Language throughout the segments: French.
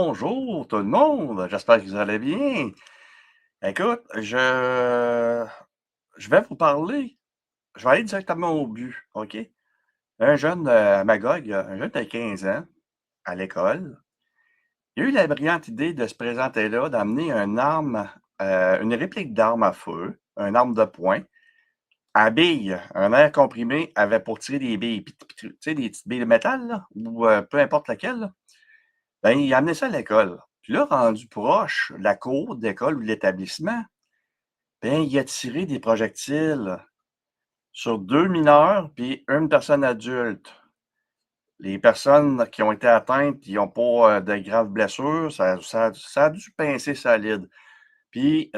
Bonjour tout le monde, j'espère que vous allez bien. Écoute, je vais vous parler, je vais aller directement au but, OK? Un jeune, à Magog, un jeune de 15 ans, à l'école, il a eu la brillante idée de se présenter là, d'amener une réplique d'arme à feu, une arme de poing, à billes, un air comprimé avait pour tirer des billes, tu sais, des petites billes de métal là, ou peu importe laquelle là. Ben, il a amené ça à l'école. Puis là, rendu proche de la cour d'école ou de l'établissement, ben, il a tiré des projectiles sur 2 mineurs puis une personne adulte. Les personnes qui ont été atteintes, ils ont pas, de graves blessures, ça a dû pincer solide. Puis,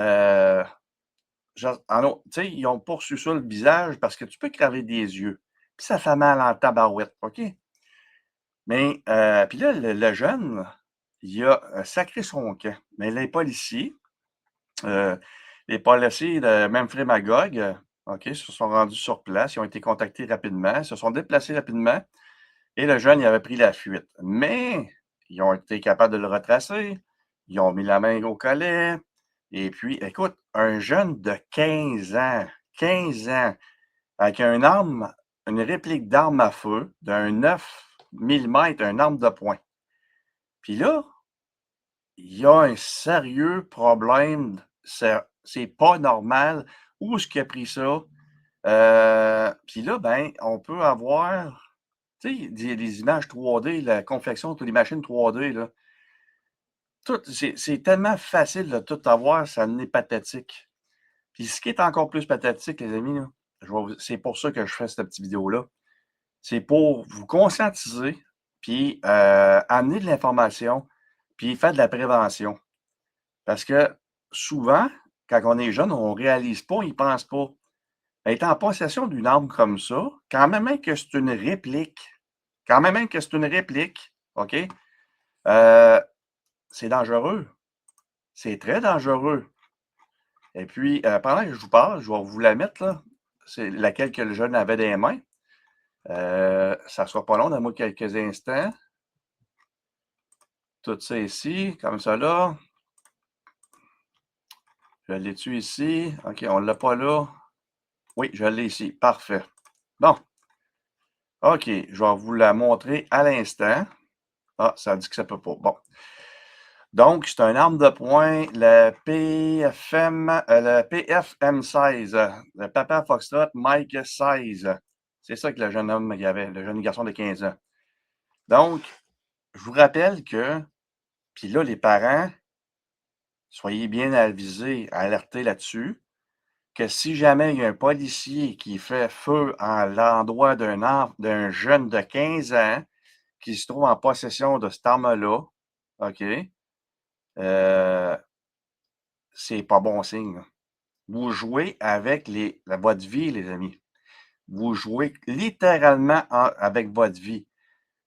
genre tu sais, ils ont pas reçu ça le visage parce que tu peux crever des yeux, puis ça fait mal en tabarouette, OK? Mais, puis là, le jeune, il a, sacré son camp. Mais les policiers, Heu, les policiers de Memphremagog, OK, se sont rendus sur place. Ils ont été contactés rapidement, se sont déplacés rapidement et le jeune, il avait pris la fuite. Mais ils ont été capables de le retracer. Ils ont mis la main au collet et puis écoute, un jeune de 15 ans, avec une réplique d'arme à feu d'un 9 mm, une arme de poing. Puis là, il y a un sérieux problème, c'est pas normal. Où est-ce qu'il a pris ça? Puis là, ben, on peut avoir, tu sais, des images 3D, la confection de les machines 3D, là. Tout c'est tellement facile de tout avoir, ça en est pathétique. Puis ce qui est encore plus pathétique, les amis, là, c'est pour ça que je fais cette petite vidéo-là. C'est pour vous conscientiser, puis, amener de l'information, puis faire de la prévention. Parce que souvent, quand on est jeune, on réalise pas, on y pense pas. Être en possession d'une arme comme ça, quand même hein, que c'est une réplique, OK? Heu, c'est dangereux. C'est très dangereux. Et puis, pendant que je vous parle, je vais vous la mettre là. C'est laquelle que le jeune avait dans les mains. Ça sera pas long, donne-moi quelques instants. Tout ça ici, comme ça là. Je l'ai-tu ici? OK, on l'a pas là. Oui, je l'ai ici. Parfait. Bon. OK, je vais vous la montrer à l'instant. Ah, ça dit que ça peut pas. Bon. Donc, c'est une arme de poing, le PFM 16, le Papa Foxtrot Mike 16. C'est ça que le jeune homme il avait, le jeune garçon de 15 ans. Donc, je vous rappelle que, puis là, les parents, soyez bien avisés, alertés là-dessus, que si jamais il y a un policier qui fait feu à l'endroit d'un jeune de 15 ans, qui se trouve en possession de cette arme-là, OK, heu, c'est pas bon signe, là. Vous jouez avec votre vie, les amis. Vous jouez littéralement avec votre vie.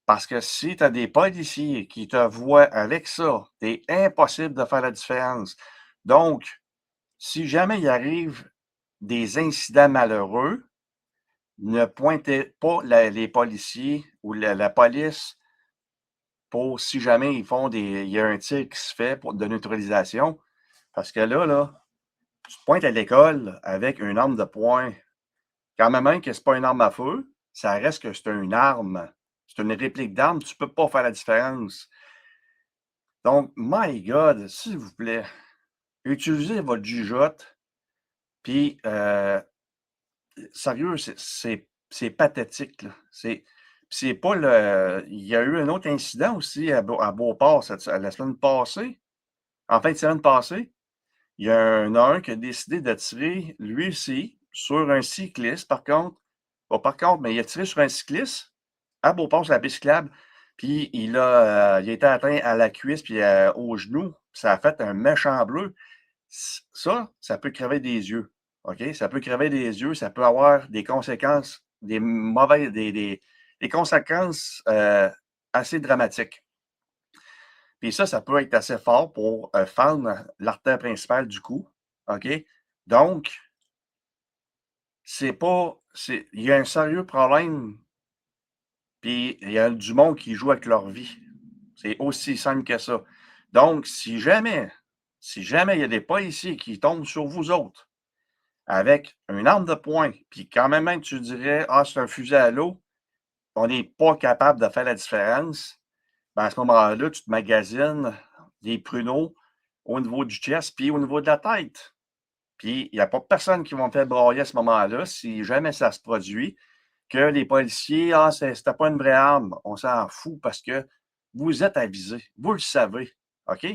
Parce que si tu as des policiers qui te voient avec ça, c'est impossible de faire la différence. Donc, si jamais il arrive des incidents malheureux, ne pointez pas les policiers ou la police pour si jamais il y a un tir qui se fait de neutralisation. Parce que là, tu te pointes à l'école avec une arme de poing. Quand même que c'est pas une arme à feu, ça reste que c'est une arme. C'est une réplique d'arme, tu peux pas faire la différence. Donc, my God, s'il vous plaît, utilisez votre jugeote, puis sérieux, c'est pathétique, là. C'est pas le il y a eu un autre incident aussi à Beauport la semaine passée, en fin de semaine passée. Il y en a un qui a décidé de tirer, lui aussi, sur un cycliste, par contre. Pas par contre, mais il a tiré sur un cycliste à Beauport sur la piste cyclable, puis il a été atteint à la cuisse puis, au genou. Ça a fait un méchant bleu. Ça peut crever des yeux, OK? Ça peut crever des yeux, ça peut avoir des conséquences, des mauvaises des conséquences, assez dramatiques. Puis ça peut être assez fort pour, fendre l'artère principale du cou, OK? Donc, il y a un sérieux problème, puis il y a du monde qui joue avec leur vie. C'est aussi simple que ça. Donc, si jamais il y a des policiers qui tombent sur vous autres avec une arme de poing, puis quand même tu dirais: «Ah, c'est un fusil à l'eau», on n'est pas capable de faire la différence, ben, à ce moment-là, tu te magasines des pruneaux au niveau du chest puis au niveau de la tête. Puis il n'y a pas personne qui va me faire brailler à ce moment-là si jamais ça se produit, que les policiers: «Ah, c'était pas une vraie arme». On s'en fout parce que vous êtes avisés, vous le savez, OK?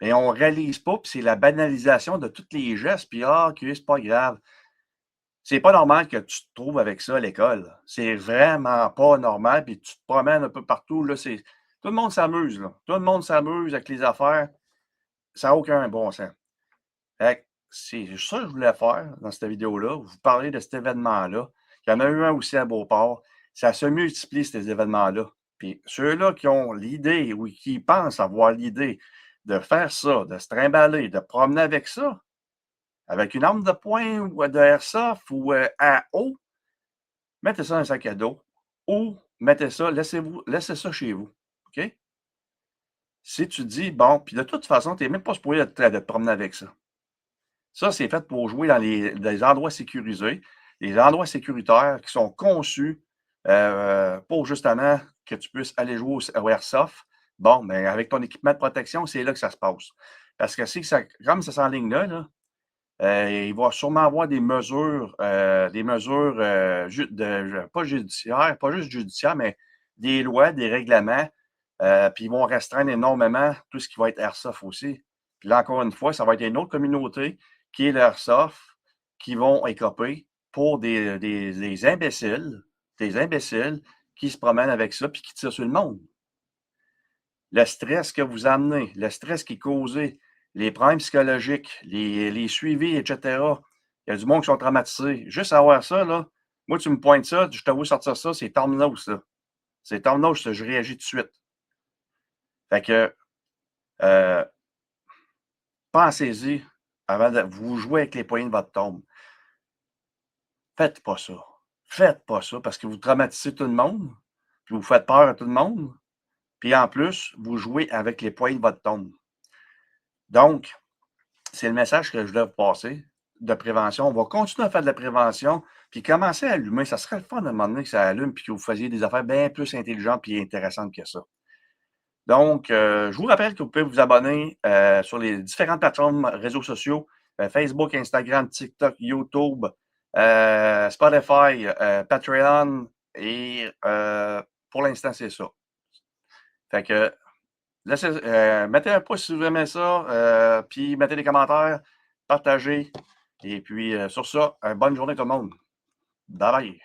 Mais on ne réalise pas, puis c'est la banalisation de tous les gestes, puis: «Ah, OK, c'est pas grave». C'est pas normal que tu te trouves avec ça à l'école. C'est vraiment pas normal, puis tu te promènes un peu partout, là, c'est tout le monde s'amuse, là. Tout le monde s'amuse avec les affaires, ça n'a aucun bon sens. Fait que c'est ça que je voulais faire dans cette vidéo-là, vous parler de cet événement-là. Il y en a eu un aussi à Beauport. Ça se multiplie, ces événements-là. Puis ceux-là qui ont l'idée ou qui pensent avoir l'idée de faire ça, de se trimballer, de promener avec ça, avec une arme de poing ou de airsoft ou à eau, mettez ça dans un sac à dos ou mettez ça, laissez ça chez vous. OK? Si tu dis, bon, puis de toute façon, tu n'es même pas supposé de te promener avec ça. Ça, c'est fait pour jouer dans des endroits sécurisés, des endroits sécuritaires qui sont conçus pour justement que tu puisses aller jouer au airsoft. Bon, mais avec ton équipement de protection, c'est là que ça se passe. Parce que si ça, comme ça s'enligne là, il va sûrement avoir des mesures pas judiciaires, pas juste judiciaires, mais des lois, des règlements. Puis ils vont restreindre énormément tout ce qui va être airsoft aussi. Puis là, encore une fois, ça va être une autre communauté qui est l'airsoft, qui vont écoper pour des imbéciles qui se promènent avec ça puis qui tirent sur le monde. Le stress que vous amenez, le stress qui est causé, les problèmes psychologiques, les suivis, et cetera. Il y a du monde qui sont traumatisés. Juste avoir ça, là, moi, tu me pointes ça, je te vois sortir ça, c'est terminos, ça. C'est terminos, je réagis tout de suite. Fait que, euh, pensez-y avant de vous jouer avec les poignées de votre tombe. Faites pas ça. Faites pas ça parce que vous traumatisez tout le monde, puis vous faites peur à tout le monde, puis en plus, vous jouez avec les poignées de votre tombe. Donc, c'est le message que je voulais vous passer de prévention. On va continuer à faire de la prévention, puis commencer à allumer. Ça serait le fun de un moment donné que ça allume, puis que vous faisiez des affaires bien plus intelligentes et intéressantes que ça. Donc, je vous rappelle que vous pouvez vous abonner sur les différentes plateformes réseaux sociaux, Facebook, Instagram, TikTok, YouTube, Spotify, Patreon, et pour l'instant, c'est ça. Fait que mettez un pouce si vous aimez ça, puis mettez des commentaires, partagez. Et puis, sur ça, bonne journée tout le monde. Bye bye.